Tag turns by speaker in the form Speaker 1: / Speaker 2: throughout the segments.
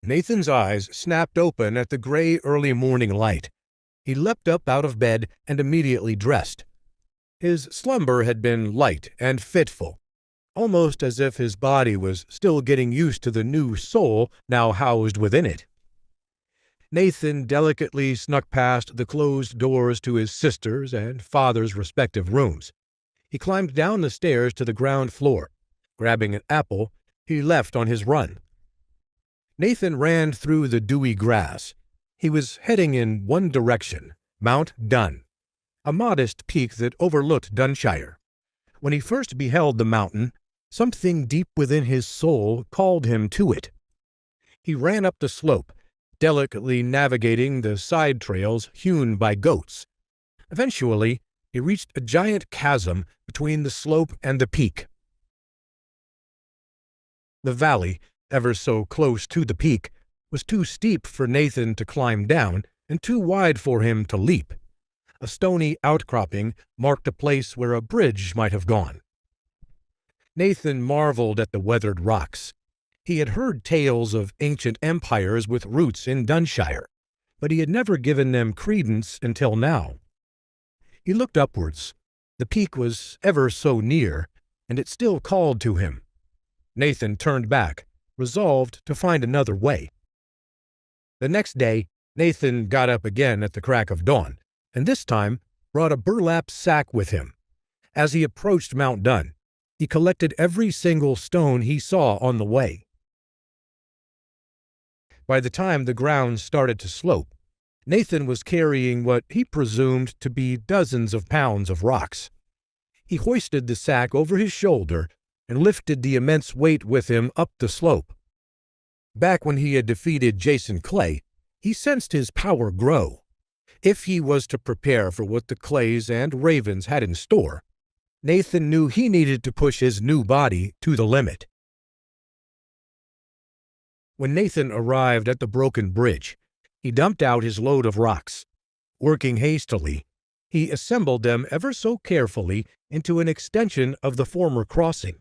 Speaker 1: Nathan's eyes snapped open at the gray early morning light. He leapt up out of bed and immediately dressed. His slumber had been light and fitful, almost as if his body was still getting used to the new soul now housed within it. Nathan delicately snuck past the closed doors to his sister's and father's respective rooms. He climbed down the stairs to the ground floor. Grabbing an apple, he left on his run. Nathan ran through the dewy grass. He was heading in one direction, Mount Dun, a modest peak that overlooked Dunshire. When he first beheld the mountain, something deep within his soul called him to it. He ran up the slope, delicately navigating the side trails hewn by goats. Eventually, he reached a giant chasm between the slope and the peak. The valley, ever so close to the peak, was too steep for Nathan to climb down and too wide for him to leap. A stony outcropping marked a place where a bridge might have gone. Nathan marveled at the weathered rocks. He had heard tales of ancient empires with roots in Dunshire, but he had never given them credence until now. He looked upwards. The peak was ever so near, and it still called to him. Nathan turned back, resolved to find another way. The next day, Nathan got up again at the crack of dawn, and this time brought a burlap sack with him. As he approached Mount Dun, he collected every single stone he saw on the way. By the time the ground started to slope, Nathan was carrying what he presumed to be dozens of pounds of rocks. He hoisted the sack over his shoulder and lifted the immense weight with him up the slope. Back when he had defeated Jason Clay, he sensed his power grow. If he was to prepare for what the Clays and Ravens had in store, Nathan knew he needed to push his new body to the limit. When Nathan arrived at the broken bridge, he dumped out his load of rocks. Working hastily, he assembled them ever so carefully into an extension of the former crossing.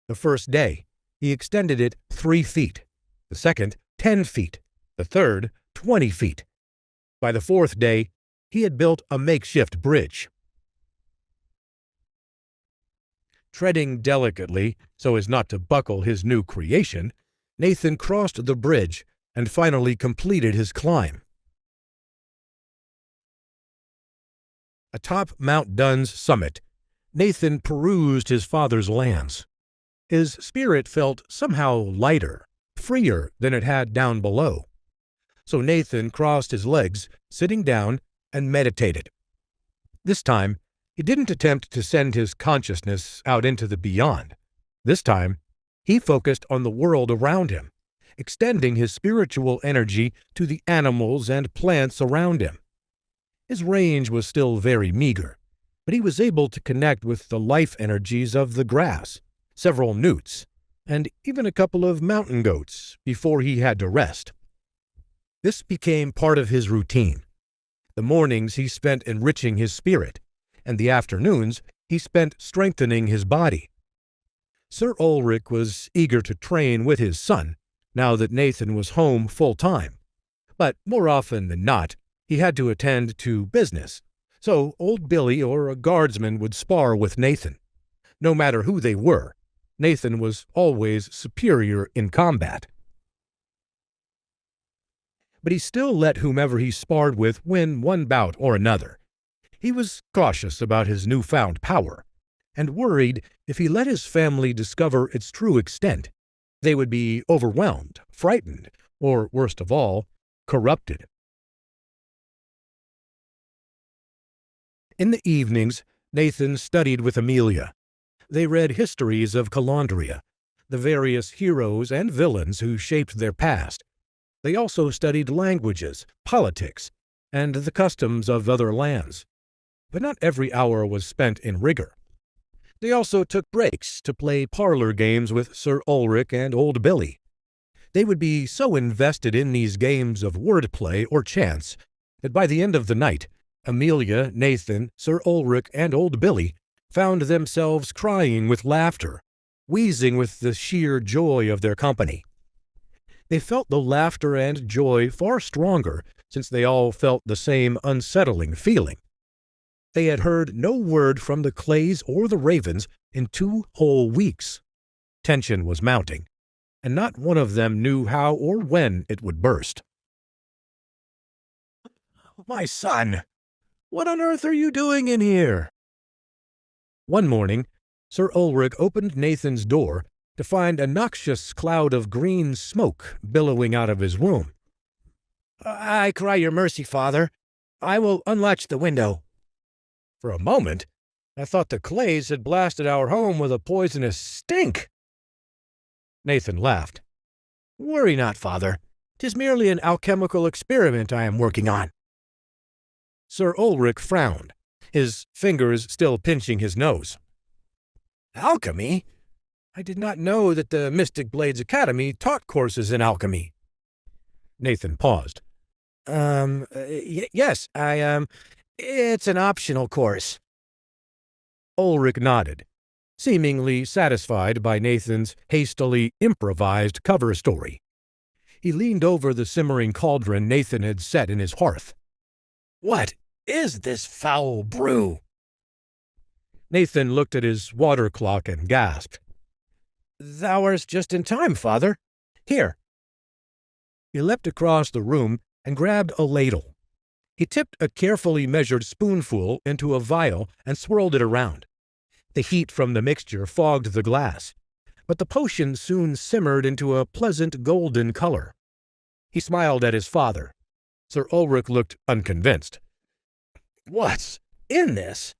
Speaker 1: The first day, he extended it 3 feet, the second 10 feet, the third 20 feet. By the fourth day, he had built a makeshift bridge. Treading delicately so as not to buckle his new creation, Nathan crossed the bridge and finally completed his climb. Atop Mount Dun's summit, Nathan perused his father's lands. His spirit felt somehow lighter, freer than it had down below. So Nathan crossed his legs, sitting down, and meditated. This time, he didn't attempt to send his consciousness out into the beyond. This time, he focused on the world around him, extending his spiritual energy to the animals and plants around him. His range was still very meager, but he was able to connect with the life energies of the grass, several newts, and even a couple of mountain goats before he had to rest. This became part of his routine. The mornings he spent enriching his spirit, and the afternoons he spent strengthening his body. Sir Ulrich was eager to train with his son, now that Nathan was home full-time. But more often than not, he had to attend to business, so old Billy or a guardsman would spar with Nathan. No matter who they were, Nathan was always superior in combat. But he still let whomever he sparred with win one bout or another. He was cautious about his newfound power, and worried if he let his family discover its true extent, they would be overwhelmed, frightened, or, worst of all, corrupted. In the evenings, Nathan studied with Amelia. They read histories of Calandria, the various heroes and villains who shaped their past. They also studied languages, politics, and the customs of other lands. But not every hour was spent in rigor. They also took breaks to play parlor games with Sir Ulrich and old Billy. They would be so invested in these games of wordplay or chance that by the end of the night, Amelia, Nathan, Sir Ulrich, and old Billy found themselves crying with laughter, wheezing with the sheer joy of their company. They felt the laughter and joy far stronger, since they all felt the same unsettling feeling. They had heard no word from the Clays or the Ravens in 2 whole weeks. Tension was mounting, and not one of them knew how or when it would burst. "My son, what on earth are you doing in here?" One morning, Sir Ulrich opened Nathan's door to find a noxious cloud of green smoke billowing out of his room. "I cry your mercy, father. I will unlatch the window." "For a moment, I thought the Clays had blasted our home with a poisonous stink." Nathan laughed. "Worry not, father. 'Tis merely an alchemical experiment I am working on." Sir Ulrich frowned, his fingers still pinching his nose. "Alchemy? I did not know that the Mystic Blades Academy taught courses in alchemy." Nathan paused. Yes, it's an optional course." Ulrich nodded, seemingly satisfied by Nathan's hastily improvised cover story. He leaned over the simmering cauldron Nathan had set in his hearth. "What is this foul brew?" Nathan looked at his water clock and gasped. "Thou art just in time, father. Here." He leapt across the room and grabbed a ladle. He tipped a carefully measured spoonful into a vial and swirled it around. The heat from the mixture fogged the glass, but the potion soon simmered into a pleasant golden color. He smiled at his father. Sir Ulrich looked unconvinced. "What's in this?"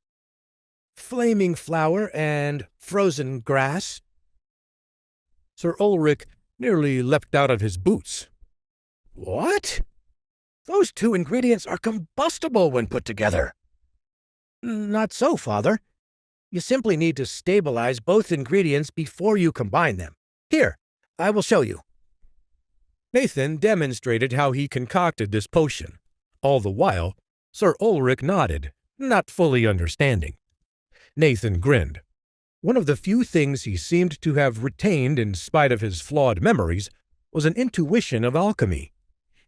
Speaker 1: "Flaming flower and frozen grass." Sir Ulrich nearly leapt out of his boots. "What? Those 2 ingredients are combustible when put together." "Not so, father. You simply need to stabilize both ingredients before you combine them. Here, I will show you." Nathan demonstrated how he concocted this potion. All the while, Sir Ulrich nodded, not fully understanding. Nathan grinned. One of the few things he seemed to have retained in spite of his flawed memories was an intuition of alchemy,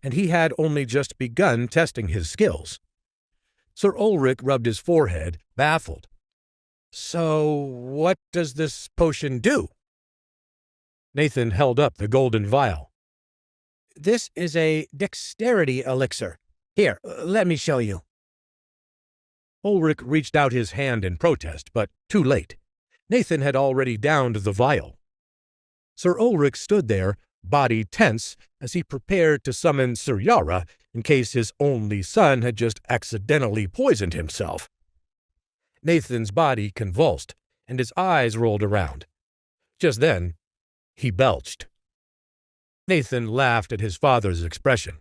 Speaker 1: and he had only just begun testing his skills. Sir Ulrich rubbed his forehead, baffled. "So, what does this potion do?" Nathan held up the golden vial. "This is a dexterity elixir. Here, let me show you." Ulrich reached out his hand in protest, but too late. Nathan had already downed the vial. Sir Ulrich stood there, body tense, as he prepared to summon Sir Yara in case his only son had just accidentally poisoned himself. Nathan's body convulsed, and his eyes rolled around. Just then, he belched. Nathan laughed at his father's expression.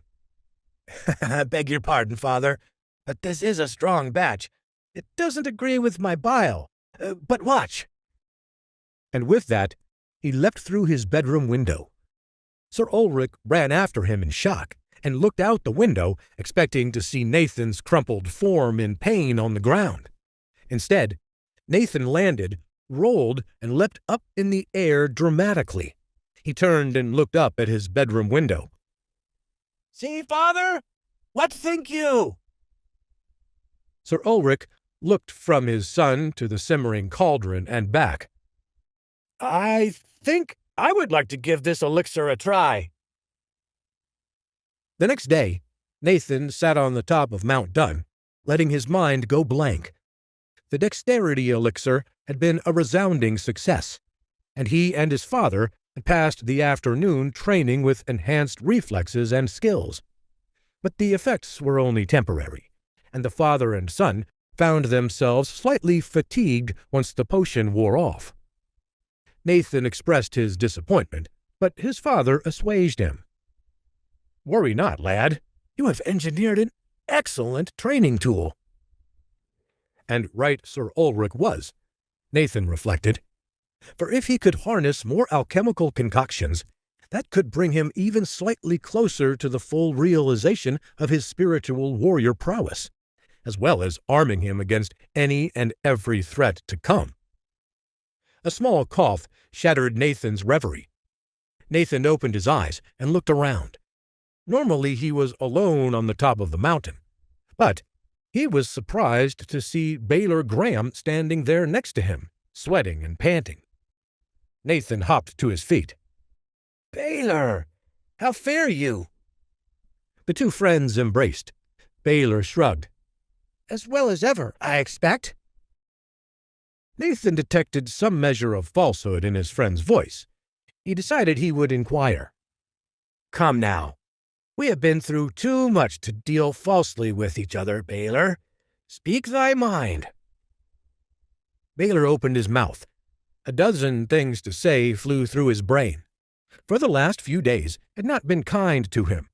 Speaker 1: "I beg your pardon, father, but this is a strong batch. It doesn't agree with my bile. But watch." And with that, he leapt through his bedroom window. Sir Ulrich ran after him in shock and looked out the window, expecting to see Nathan's crumpled form in pain on the ground. Instead, Nathan landed, rolled, and leapt up in the air dramatically. He turned and looked up at his bedroom window. "See, father? What think you?" Sir Ulrich looked from his son to the simmering cauldron and back. "I think I would like to give this elixir a try." The next day, Nathan sat on the top of Mount Dun, letting his mind go blank. The dexterity elixir had been a resounding success, and he and his father had passed the afternoon training with enhanced reflexes and skills. But the effects were only temporary, and the father and son found themselves slightly fatigued once the potion wore off. Nathan expressed his disappointment, but his father assuaged him. "Worry not, lad. You have engineered an excellent training tool." And right Sir Ulrich was, Nathan reflected. For if he could harness more alchemical concoctions, that could bring him even slightly closer to the full realization of his spiritual warrior prowess, as well as arming him against any and every threat to come. A small cough shattered Nathan's reverie. Nathan opened his eyes and looked around. Normally he was alone on the top of the mountain, but he was surprised to see Baylor Graham standing there next to him, sweating and panting. Nathan hopped to his feet. "Baylor, how fare you?" The two friends embraced. Baylor shrugged. "As well as ever, I expect." Nathan detected some measure of falsehood in his friend's voice. He decided he would inquire. "Come now. We have been through too much to deal falsely with each other, Baylor. Speak thy mind." Baylor opened his mouth. A dozen things to say flew through his brain. For the last few days had not been kind to him.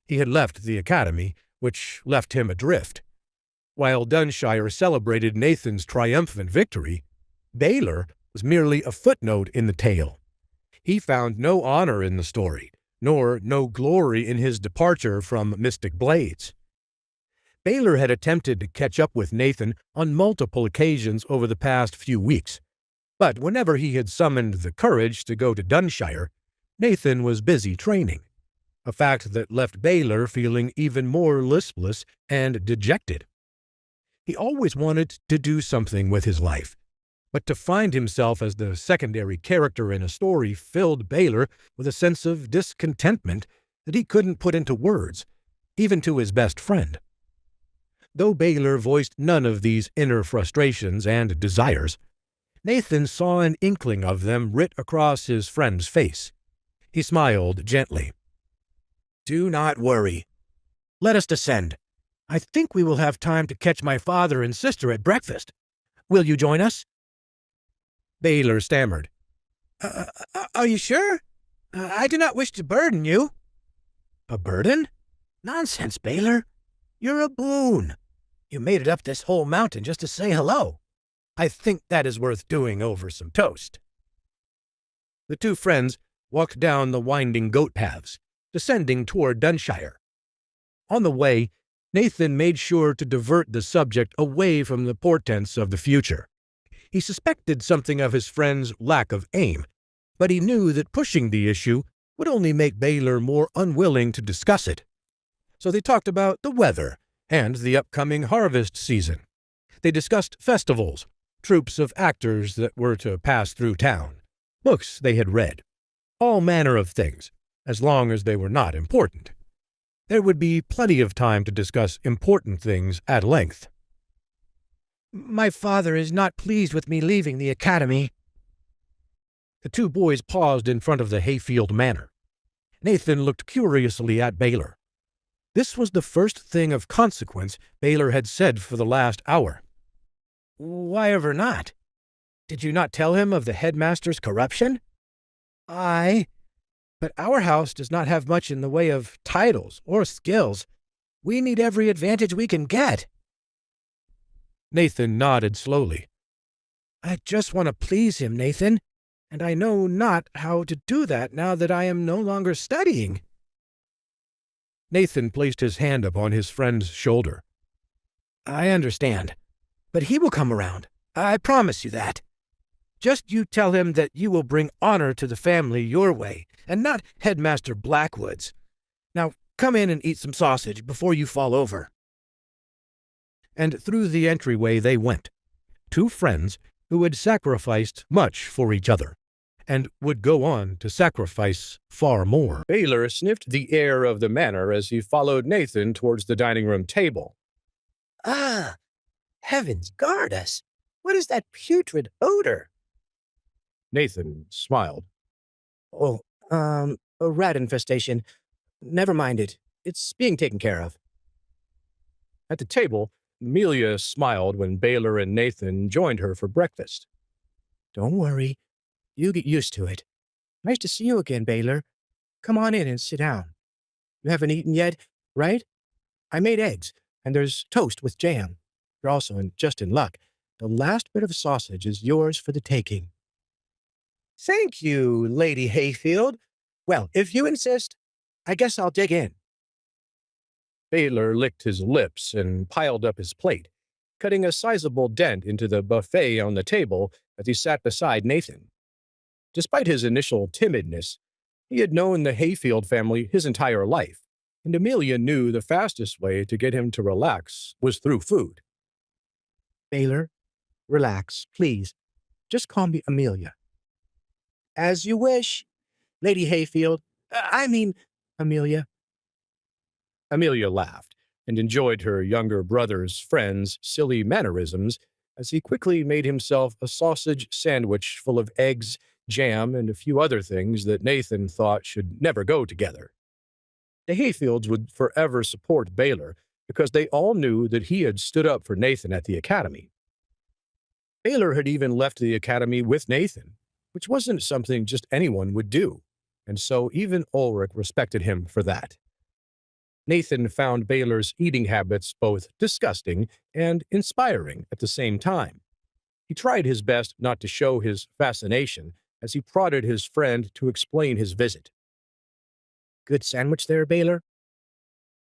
Speaker 1: He had left the academy, which left him adrift. While Dunshire celebrated Nathan's triumphant victory, Baylor was merely a footnote in the tale. He found no honor in the story, nor no glory in his departure from Mystic Blades. Baylor had attempted to catch up with Nathan on multiple occasions over the past few weeks, but whenever he had summoned the courage to go to Dunshire, Nathan was busy training, a fact that left Baylor feeling even more listless and dejected. He always wanted to do something with his life, but to find himself as the secondary character in a story filled Baylor with a sense of discontentment that he couldn't put into words, even to his best friend. Though Baylor voiced none of these inner frustrations and desires, Nathan saw an inkling of them writ across his friend's face. He smiled gently. "Do not worry. Let us descend. I think we will have time to catch my father and sister at breakfast. Will you join us?" Baylor stammered. Are you sure? I do not wish to burden you." "A burden? Nonsense, Baylor. You're a boon. You made it up this whole mountain just to say hello. I think that is worth doing over some toast." The two friends walked down the winding goat paths, descending toward Dunshire. On the way, Nathan made sure to divert the subject away from the portents of the future. He suspected something of his friend's lack of aim, but he knew that pushing the issue would only make Baylor more unwilling to discuss it. So they talked about the weather and the upcoming harvest season. They discussed festivals, troupes of actors that were to pass through town, books they had read, all manner of things, as long as they were not important. There would be plenty of time to discuss important things at length. "My father is not pleased with me leaving the academy." The two boys paused in front of the Hayfield Manor. Nathan looked curiously at Baylor. This was the first thing of consequence Baylor had said for the last hour. "Why ever not? Did you not tell him of the headmaster's corruption?" "Aye, but our house does not have much in the way of titles or skills. We need every advantage we can get." Nathan nodded slowly. "I just want to please him, Nathan, and I know not how to do that now that I am no longer studying." Nathan placed his hand upon his friend's shoulder. "I understand, but he will come around. I promise you that. Just you tell him that you will bring honor to the family your way, and not Headmaster Blackwood's. Now come in and eat some sausage before you fall over." And through the entryway they went, two friends who had sacrificed much for each other, and would go on to sacrifice far more. Baylor sniffed the air of the manor as he followed Nathan towards the dining room table.
Speaker 2: "Ah, heavens guard us! What is that putrid odor?"
Speaker 1: Nathan smiled.
Speaker 2: "Oh, a rat infestation. Never mind it. It's being taken care of."
Speaker 1: At the table, Amelia smiled when Baylor and Nathan joined her for breakfast.
Speaker 2: "Don't worry. You get used to it. Nice to see you again, Baylor. Come on in and sit down. You haven't eaten yet, right? I made eggs, and there's toast with jam. You're also just in luck. The last bit of sausage is yours for the taking." "Thank you, Lady Hayfield. Well, if you insist, I guess I'll dig in."
Speaker 1: Baylor licked his lips and piled up his plate, cutting a sizable dent into the buffet on the table as he sat beside Nathan. Despite his initial timidness,
Speaker 2: He had known the Hayfield family his entire life, and Amelia knew the fastest way to get him to relax was through food. Baylor, relax, please. Just call me Amelia. As you wish, Lady Hayfield. Amelia. Amelia laughed and enjoyed her younger brother's friend's silly mannerisms as he quickly made himself a sausage sandwich full of eggs, jam, and a few other things that Nathan thought should never go together. The Hayfields would forever support Baylor because they all knew that he had stood up for Nathan at the academy. Baylor had even left the academy with Nathan, which wasn't something just anyone would do, and so even Ulrich respected him for that. Nathan found Baylor's eating habits both disgusting and inspiring at the same time. He tried his best not to show his fascination as he prodded his friend to explain his visit. Good sandwich there, Baylor?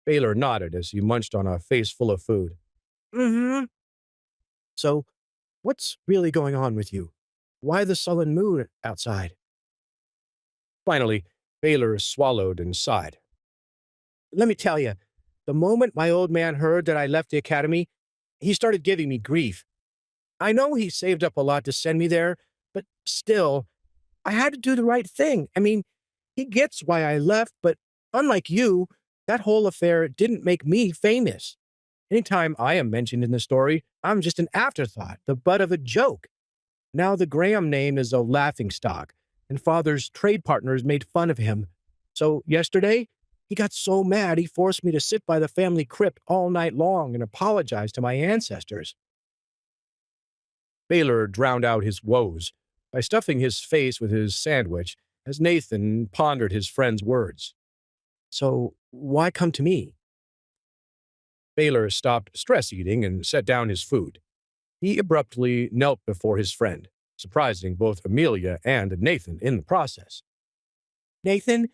Speaker 2: Baylor nodded as he munched on a face full of food. Mm-hmm. So, what's really going on with you? Why the sullen mood outside? Finally, Baylor swallowed and sighed. Let me tell you, the moment my old man heard that I left the academy, he started giving me grief. I know he saved up a lot to send me there, but still, I had to do the right thing. He gets why I left, but unlike you, that whole affair didn't make me famous. Anytime I am mentioned in the story, I'm just an afterthought, the butt of a joke. Now the Graham name is a laughingstock, and Father's trade partners made fun of him. So yesterday, he got so mad he forced me to sit by the family crypt all night long and apologize to my ancestors. Baylor drowned out his woes by stuffing his face with his sandwich as Nathan pondered his friend's words. So why come to me? Baylor stopped stress eating and set down his food. He abruptly knelt before his friend, surprising both Amelia and Nathan in the process. Nathan,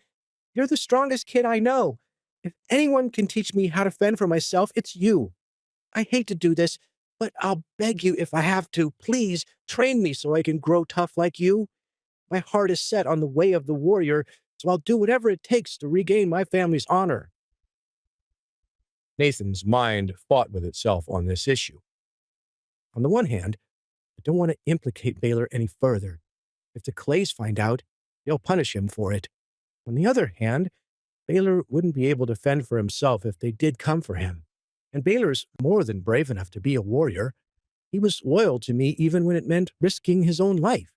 Speaker 2: you're the strongest kid I know. If anyone can teach me how to fend for myself, it's you. I hate to do this, but I'll beg you if I have to, please train me so I can grow tough like you. My heart is set on the way of the warrior, so I'll do whatever it takes to regain my family's honor. Nathan's mind fought with itself on this issue. On the one hand, I don't want to implicate Baylor any further. If the Clays find out, they'll punish him for it. On the other hand, Baylor wouldn't be able to fend for himself if they did come for him. And Baylor's more than brave enough to be a warrior. He was loyal to me even when it meant risking his own life.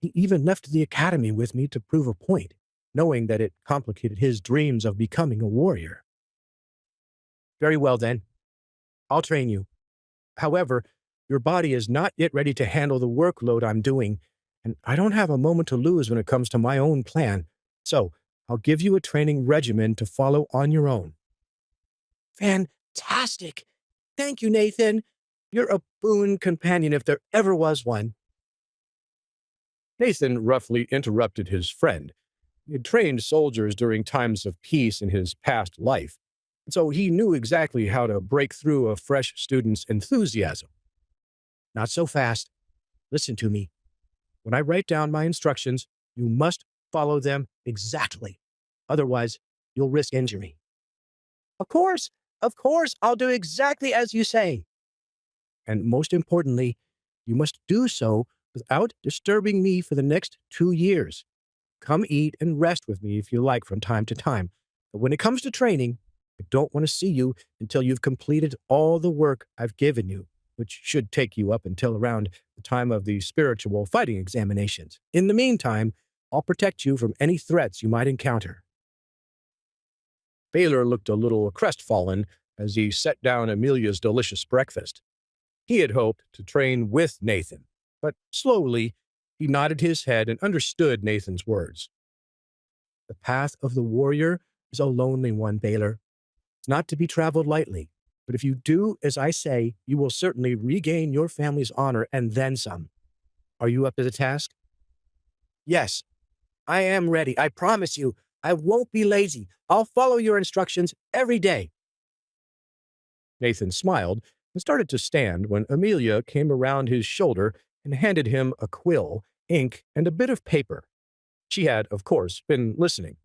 Speaker 2: He even left the academy with me to prove a point, knowing that it complicated his dreams of becoming a warrior. Very well, then. I'll train you. However, your body is not yet ready to handle the workload I'm doing, and I don't have a moment to lose when it comes to my own plan. So, I'll give you a training regimen to follow on your own. Fantastic! Thank you, Nathan. You're a boon companion if there ever was one. Nathan roughly interrupted his friend. He had trained soldiers during times of peace in his past life, so he knew exactly how to break through a fresh student's enthusiasm. Not so fast. Listen to me. When I write down my instructions, you must follow them exactly. Otherwise, you'll risk injury. Of course, I'll do exactly as you say. And most importantly, you must do so without disturbing me for the next 2 years. Come eat and rest with me if you like from time to time. But when it comes to training, I don't want to see you until you've completed all the work I've given you, which should take you up until around the time of the spiritual fighting examinations. In the meantime, I'll protect you from any threats you might encounter. Baylor looked a little crestfallen as he set down Amelia's delicious breakfast. He had hoped to train with Nathan, but slowly he nodded his head and understood Nathan's words. The path of the warrior is a lonely one, Baylor. It's not to be traveled lightly, but if you do as I say, you will certainly regain your family's honor and then some. Are you up to the task? Yes, I am ready. I promise you, I won't be lazy. I'll follow your instructions every day. Nathan smiled and started to stand when Amelia came around his shoulder and handed him a quill, ink, and a bit of paper.
Speaker 1: She had, of course, been listening.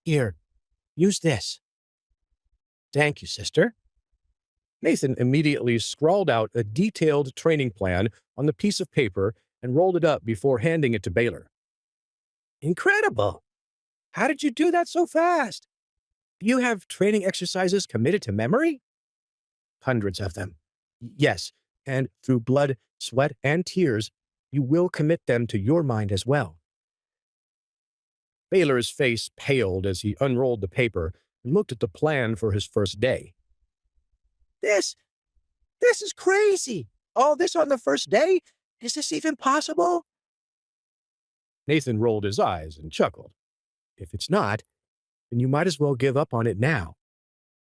Speaker 2: Here, use this. Thank you, sister.
Speaker 1: Nathan immediately scrawled out a detailed training plan on the piece of paper and rolled it up before handing it to Baylor.
Speaker 2: Incredible. How did you do that so fast? Do you have training exercises committed to memory? Hundreds of them. Yes, and through blood, sweat, and tears, you will commit them to your mind as well.
Speaker 1: Baylor's face paled as he unrolled the paper and looked at the plan for his first day.
Speaker 2: This is crazy. All this on the first day? Is this even possible?
Speaker 1: Nathan rolled his eyes and chuckled.
Speaker 2: If it's not, then you might as well give up on it now.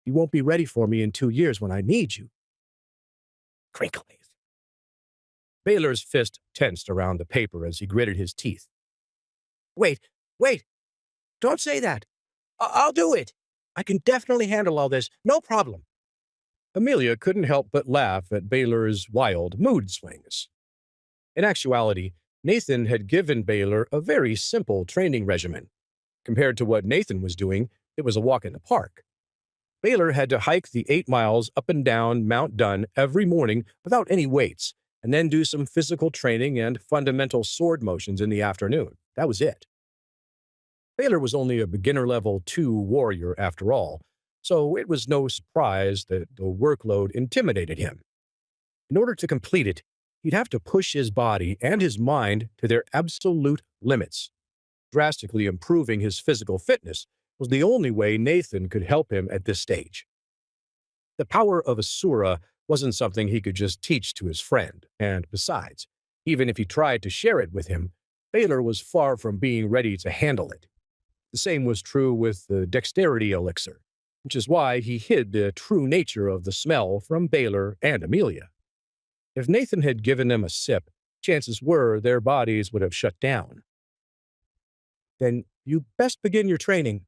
Speaker 2: You won't be ready for me in 2 years when I need you. Crinkle.
Speaker 1: Baylor's fist tensed around the paper as he gritted his teeth.
Speaker 2: Wait. Don't say that. I'll do it. I can definitely handle all this. No problem.
Speaker 1: Amelia couldn't help but laugh at Baylor's wild mood swings. In actuality, Nathan had given Baylor a very simple training regimen. Compared to what Nathan was doing, it was a walk in the park. Baylor had to hike the 8 miles up and down Mount Dunn every morning without any weights, and then do some physical training and fundamental sword motions in the afternoon. That was it. Baylor was only a beginner-level 2 warrior after all, so it was no surprise that the workload intimidated him. In order to complete it, he'd have to push his body and his mind to their absolute limits. Drastically improving his physical fitness was the only way Nathan could help him at this stage. The power of Assura wasn't something he could just teach to his friend, and besides, even if he tried to share it with him, Baylor was far from being ready to handle it. The same was true with the dexterity elixir, which is why he hid the true nature of the smell from Baylor and Amelia. If Nathan had given them a sip, chances were their bodies would have shut down.
Speaker 2: Then you best begin your training.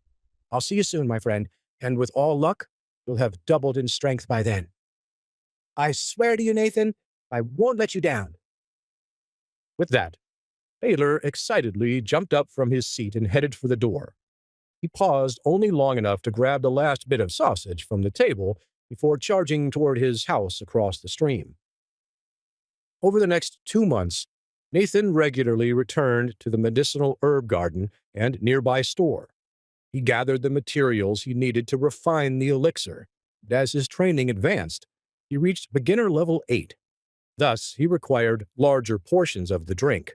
Speaker 2: I'll see you soon, my friend, and with all luck, you'll have doubled in strength by then. I swear to you, Nathan, I won't let you down.
Speaker 1: With that, Baylor excitedly jumped up from his seat and headed for the door. He paused only long enough to grab the last bit of sausage from the table before charging toward his house across the stream. Over the next 2 months, Nathan regularly returned to the medicinal herb garden and nearby store. He gathered the materials he needed to refine the elixir, and as his training advanced, he reached beginner level 8. Thus, he required larger portions of the drink.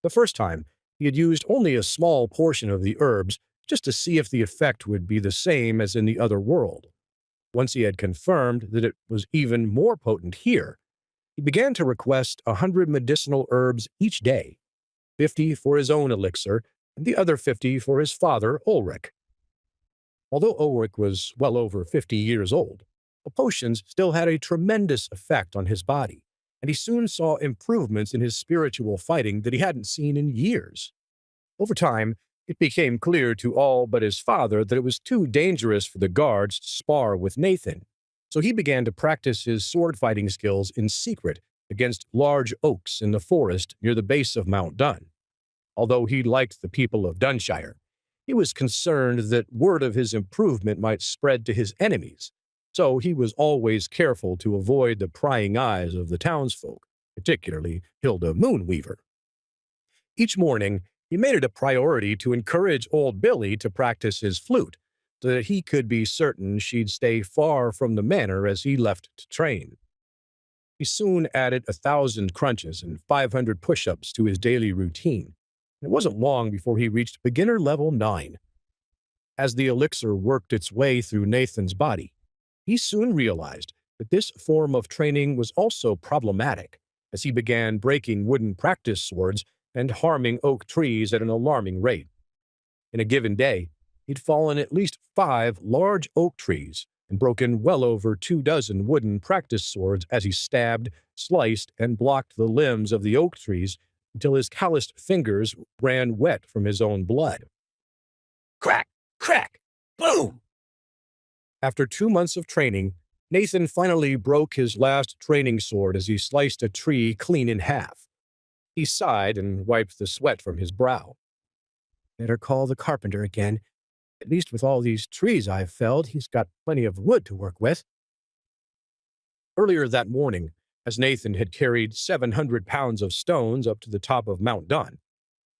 Speaker 1: The first time, he had used only a small portion of the herbs just to see if the effect would be the same as in the other world. Once he had confirmed that it was even more potent here, he began to request 100 medicinal herbs each day, 50 for his own elixir, and the other 50 for his father, Ulrich. Although Ulrich was well over 50 years old, the potions still had a tremendous effect on his body, and he soon saw improvements in his spiritual fighting that he hadn't seen in years. Over time, it became clear to all but his father that it was too dangerous for the guards to spar with Nathan, so he began to practice his sword-fighting skills in secret against large oaks in the forest near the base of Mount Dunn. Although he liked the people of Dunshire, he was concerned that word of his improvement might spread to his enemies, so he was always careful to avoid the prying eyes of the townsfolk, particularly Hilda Moonweaver. Each morning, he made it a priority to encourage old Billy to practice his flute, so that he could be certain she'd stay far from the manor as he left to train. He soon added 1,000 crunches and 500 push-ups to his daily routine. It wasn't long before he reached beginner level 9. As the elixir worked its way through Nathan's body, he soon realized that this form of training was also problematic, as he began breaking wooden practice swords and harming oak trees at an alarming rate. In a given day, he'd fallen at least 5 large oak trees and broken well over 24 wooden practice swords as he stabbed, sliced, and blocked the limbs of the oak trees until his calloused fingers ran wet from his own blood.
Speaker 2: Crack, crack, boom!
Speaker 1: After 2 months of training, Nathan finally broke his last training sword as he sliced a tree clean in half. He sighed and wiped the sweat from his brow.
Speaker 2: Better call the carpenter again. At least with all these trees I've felled, he's got plenty of wood to work with.
Speaker 1: Earlier that morning, as Nathan had carried 700 pounds of stones up to the top of Mount Dunn,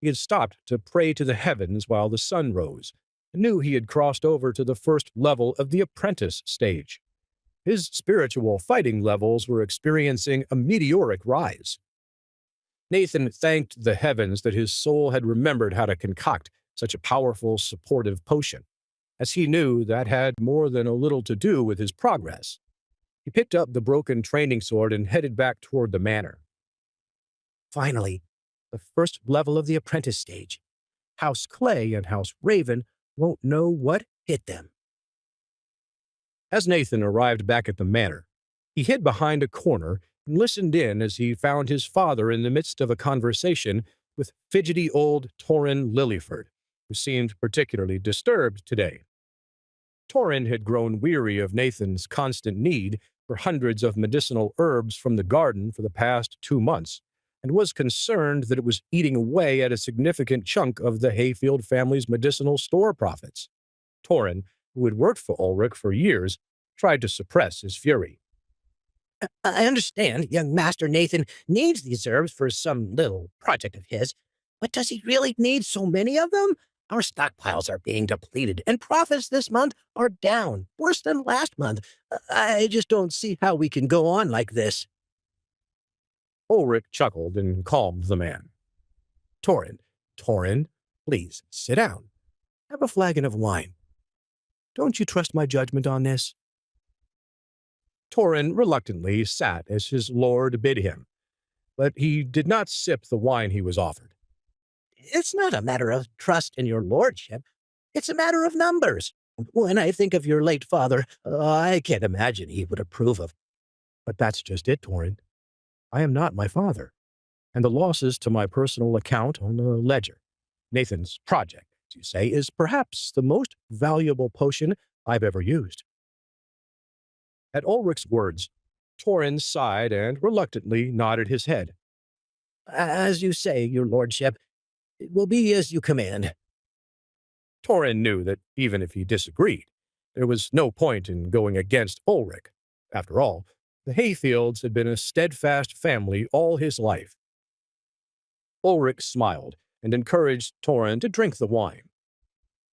Speaker 1: he had stopped to pray to the heavens while the sun rose, and knew he had crossed over to the first level of the apprentice stage. His spiritual fighting levels were experiencing a meteoric rise. Nathan thanked the heavens that his soul had remembered how to concoct such a powerful, supportive potion, as he knew that had more than a little to do with his progress. He picked up the broken training sword and headed back toward the manor.
Speaker 2: Finally, the first level of the apprentice stage. House Clay and House Raven won't know what hit them.
Speaker 1: As Nathan arrived back at the manor, he hid behind a corner and listened in as he found his father in the midst of a conversation with fidgety old Torrin Lillyford, who seemed particularly disturbed today. Torrin had grown weary of Nathan's constant need for hundreds of medicinal herbs from the garden for the past 2 months, and was concerned that it was eating away at a significant chunk of the Hayfield family's medicinal store profits. Torrin, who had worked for Ulrich for years, tried to suppress his fury.
Speaker 2: I understand young Master Nathan needs these herbs for some little project of his, but does he really need so many of them? Our stockpiles are being depleted, and profits this month are down, worse than last month. I just don't see how we can go on like this.
Speaker 1: Ulrich chuckled and calmed the man.
Speaker 2: Torrin, please sit down. Have a flagon of wine. Don't you trust my judgment on this?
Speaker 1: Torrin reluctantly sat as his lord bid him, but he did not sip the wine he was offered.
Speaker 2: It's not a matter of trust in your lordship. It's a matter of numbers. When I think of your late father, I can't imagine he would approve of.
Speaker 1: But that's just it, Torrin. I am not my father, and the losses to my personal account on the ledger, Nathan's project, as you say, is perhaps the most valuable potion I've ever used. At Ulrich's words, Torrin sighed and reluctantly nodded his head.
Speaker 2: As you say, your lordship, it will be as you command.
Speaker 1: Torrin knew that even if he disagreed, there was no point in going against Ulrich. After all, the Hayfields had been a steadfast family all his life. Ulrich smiled and encouraged Torrin to drink the wine.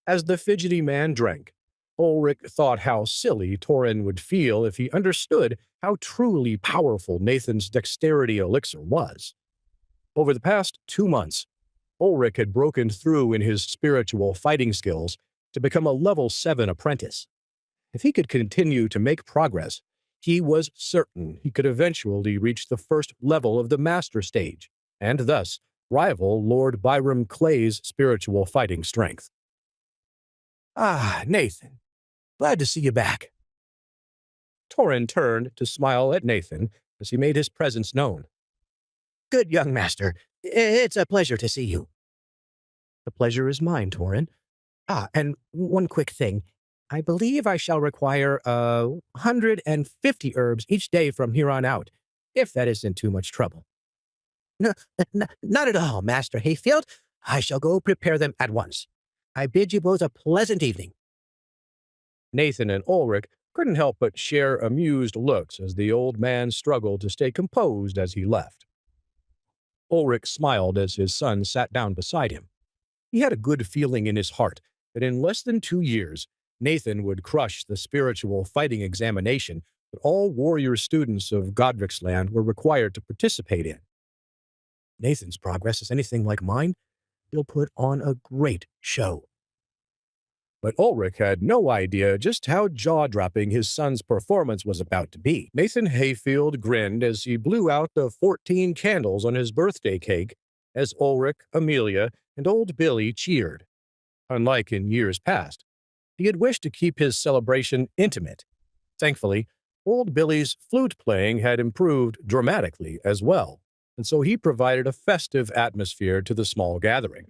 Speaker 1: As the fidgety man drank, Ulrich thought how silly Torrin would feel if he understood how truly powerful Nathan's dexterity elixir was. Over the past 2 months, Ulrich had broken through in his spiritual fighting skills to become a level 7 apprentice. If he could continue to make progress, he was certain he could eventually reach the first level of the master stage, and thus rival Lord Byram Clay's spiritual fighting strength.
Speaker 2: Ah, Nathan, glad to see you back.
Speaker 1: Torrin turned to smile at Nathan as he made his presence known.
Speaker 2: Good young master, it's a pleasure to see you. The pleasure is mine, Torrin. And one quick thing. I believe I shall require 150 herbs each day from here on out, if that isn't too much trouble. No, not at all, Master Hayfield. I shall go prepare them at once. I bid you both a pleasant evening.
Speaker 1: Nathan and Ulrich couldn't help but share amused looks as the old man struggled to stay composed as he left. Ulrich smiled as his son sat down beside him. He had a good feeling in his heart that in less than 2 years, Nathan would crush the spiritual fighting examination that all warrior students of Godric's Land were required to participate in. Nathan's progress is anything like mine, he'll put on a great show. But Ulrich had no idea just how jaw-dropping his son's performance was about to be. Nathan Hayfield grinned as he blew out the 14 candles on his birthday cake as Ulrich, Amelia, and old Billy cheered. Unlike in years past, he had wished to keep his celebration intimate. Thankfully, old Billy's flute playing had improved dramatically as well, and so he provided a festive atmosphere to the small gathering.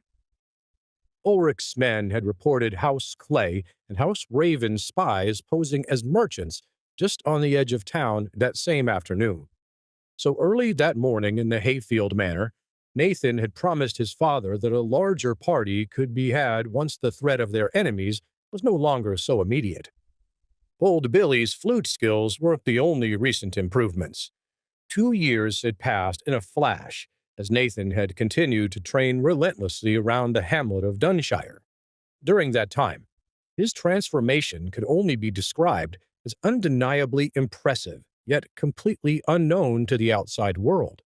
Speaker 1: Ulrich's men had reported House Clay and House Raven spies posing as merchants just on the edge of town that same afternoon. So early that morning in the Hayfield Manor, Nathan had promised his father that a larger party could be had once the threat of their enemies was no longer so immediate. Old Billy's flute skills weren't the only recent improvements. 2 years had passed in a flash as Nathan had continued to train relentlessly around the hamlet of Dunshire. During that time, his transformation could only be described as undeniably impressive, yet completely unknown to the outside world.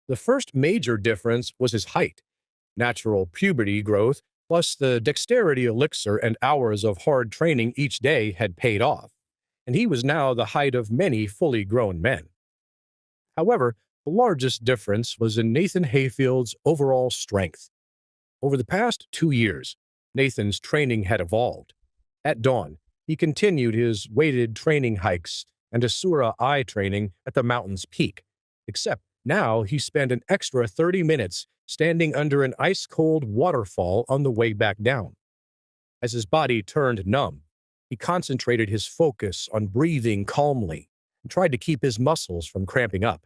Speaker 1: The first major difference was his height. Natural puberty growth, plus the dexterity elixir and hours of hard training each day had paid off, and he was now the height of many fully grown men. However, the largest difference was in Nathan Hayfield's overall strength. Over the past 2 years, Nathan's training had evolved. At dawn, he continued his weighted training hikes and Assura eye training at the mountain's peak, except now he spent an extra 30 minutes standing under an ice-cold waterfall on the way back down. As his body turned numb, he concentrated his focus on breathing calmly and tried to keep his muscles from cramping up.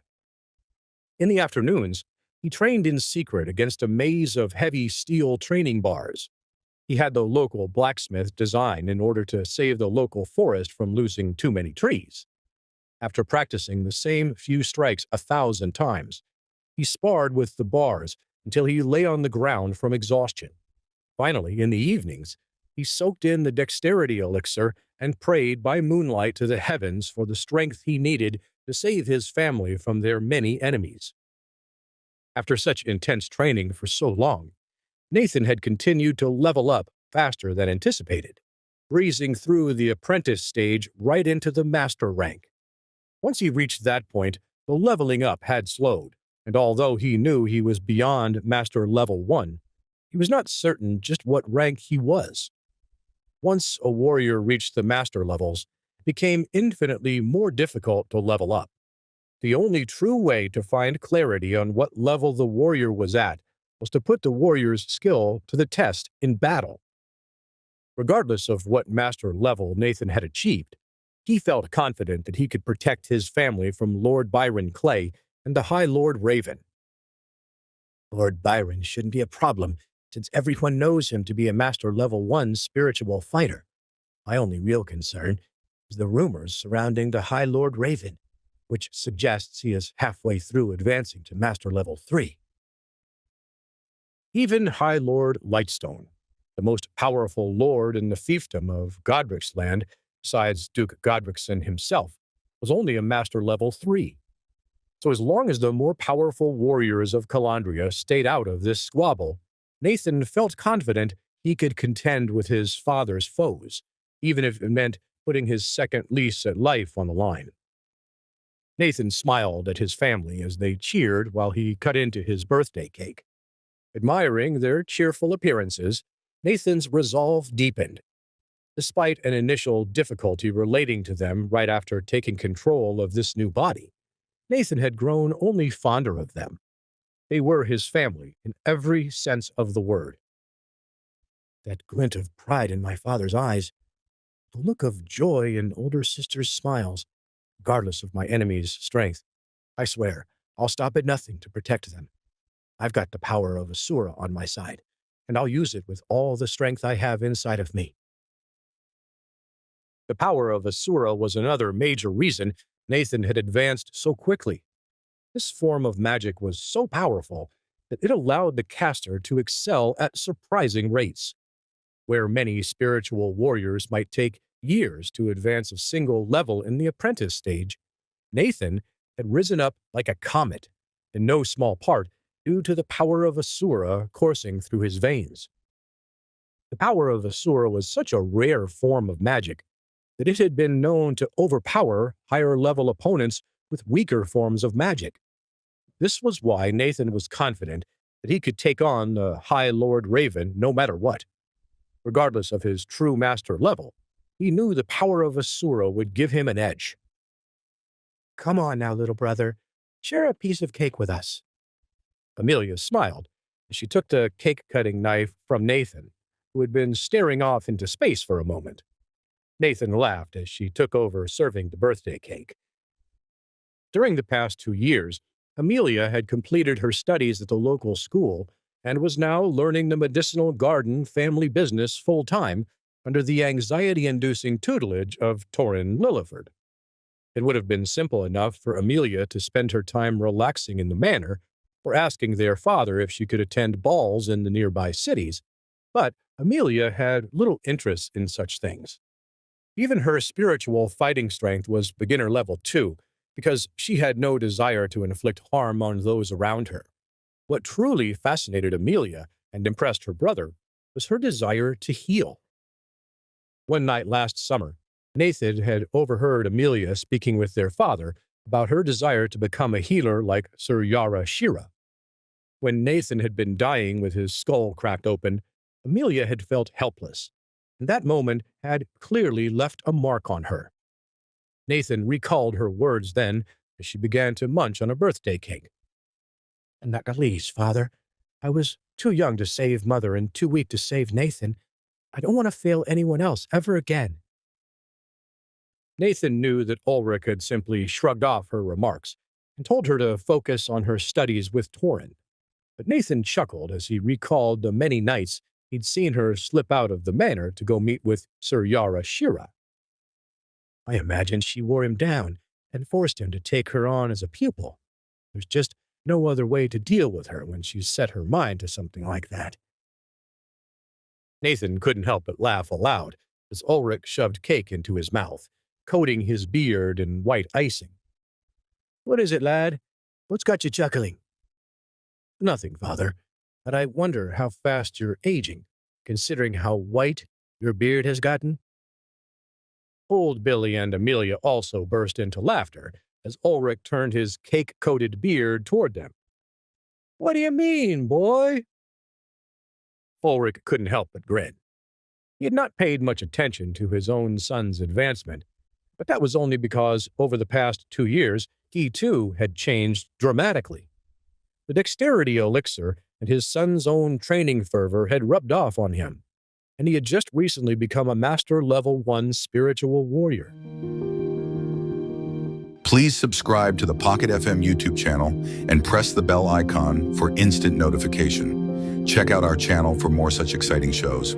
Speaker 1: In the afternoons, he trained in secret against a maze of heavy steel training bars. He had the local blacksmith design in order to save the local forest from losing too many trees. After practicing the same few strikes 1,000 times, he sparred with the bars until he lay on the ground from exhaustion. Finally, in the evenings, he soaked in the dexterity elixir and prayed by moonlight to the heavens for the strength he needed to save his family from their many enemies. After such intense training for so long, Nathan had continued to level up faster than anticipated, breezing through the apprentice stage right into the master rank. Once he reached that point, the leveling up had slowed, and although he knew he was beyond Master Level 1, he was not certain just what rank he was. Once a warrior reached the master levels, it became infinitely more difficult to level up. The only true way to find clarity on what level the warrior was at was to put the warrior's skill to the test in battle. Regardless of what master level Nathan had achieved, he felt confident that he could protect his family from Lord Byron Clay and the High Lord Raven. Lord Byron shouldn't be a problem, since everyone knows him to be a Master Level 1 spiritual fighter. My only real concern is the rumors surrounding the High Lord Raven, which suggests he is halfway through advancing to Master Level 3. Even High Lord Lightstone, the most powerful lord in the fiefdom of Godric's land, besides Duke Godrickson himself, was only a Master Level 3. So as long as the more powerful warriors of Calandria stayed out of this squabble, Nathan felt confident he could contend with his father's foes, even if it meant putting his second lease at life on the line. Nathan smiled at his family as they cheered while he cut into his birthday cake. Admiring their cheerful appearances, Nathan's resolve deepened. Despite an initial difficulty relating to them right after taking control of this new body, Nathan had grown only fonder of them. They were his family in every sense of the word. That glint of pride in my father's eyes, the look of joy in older sister's smiles, regardless of my enemy's strength. I swear, I'll stop at nothing to protect them. I've got the power of Assura on my side, and I'll use it with all the strength I have inside of me. The power of Assura was another major reason Nathan had advanced so quickly. This form of magic was so powerful that it allowed the caster to excel at surprising rates. Where many spiritual warriors might take years to advance a single level in the apprentice stage, Nathan had risen up like a comet, in no small part due to the power of Assura coursing through his veins. The power of Assura was such a rare form of magic that it had been known to overpower higher-level opponents with weaker forms of magic. This was why Nathan was confident that he could take on the High Lord Raven no matter what. Regardless of his true master level, he knew the power of Assura would give him an edge. Come on now, little brother. Share a piece of cake with us. Amelia smiled as she took the cake-cutting knife from Nathan, who had been staring off into space for a moment. Nathan laughed as she took over serving the birthday cake. During the past 2 years,
Speaker 2: Amelia had completed her studies at the local school and was now learning the medicinal garden family business full-time under the anxiety-inducing tutelage of Torrin Lilliford. It would have been simple enough for Amelia to spend her time relaxing in the manor or asking their father if she could attend balls in the nearby cities, but Amelia had little interest in such things. Even her spiritual fighting strength was beginner level too, because she had no desire to inflict harm on those around her. What truly fascinated Amelia and impressed her brother was her desire to heal. One night last summer, Nathan had overheard Amelia speaking with their father about her desire to become a healer like Sir Yara Shira. When Nathan had been dying with his skull cracked open, Amelia had felt helpless, and that moment had clearly left a mark on her. Nathan recalled her words then as she began to munch on a birthday cake. "And not the least, Father. I was too young to save Mother and too weak to save Nathan. I don't want to fail anyone else ever again." Nathan knew that Ulrich had simply shrugged off her remarks and told her to focus on her studies with Torrin. But Nathan chuckled as he recalled the many nights he'd seen her slip out of the manor to go meet with Sir Yara Shira. I imagine she wore him down and forced him to take her on as a pupil. There's just no other way to deal with her when she's set her mind to something like that. Nathan couldn't help but laugh aloud as Ulrich shoved cake into his mouth, coating his beard in white icing. "What is it, lad? What's got you chuckling?" "Nothing, Father, but I wonder how fast you're aging, considering how white your beard has gotten." Old Billy and Amelia also burst into laughter as Ulrich turned his cake-coated beard toward them. "What do you mean, boy?" Ulrich couldn't help but grin. He had not paid much attention to his own son's advancement, but that was only because over the past 2 years he too had changed dramatically. The dexterity elixir and his son's own training fervor had rubbed off on him, and he had just recently become a Master Level 1 spiritual warrior.
Speaker 3: Please subscribe to the Pocket FM YouTube channel and press the bell icon for instant notification. Check out our channel for more such exciting shows.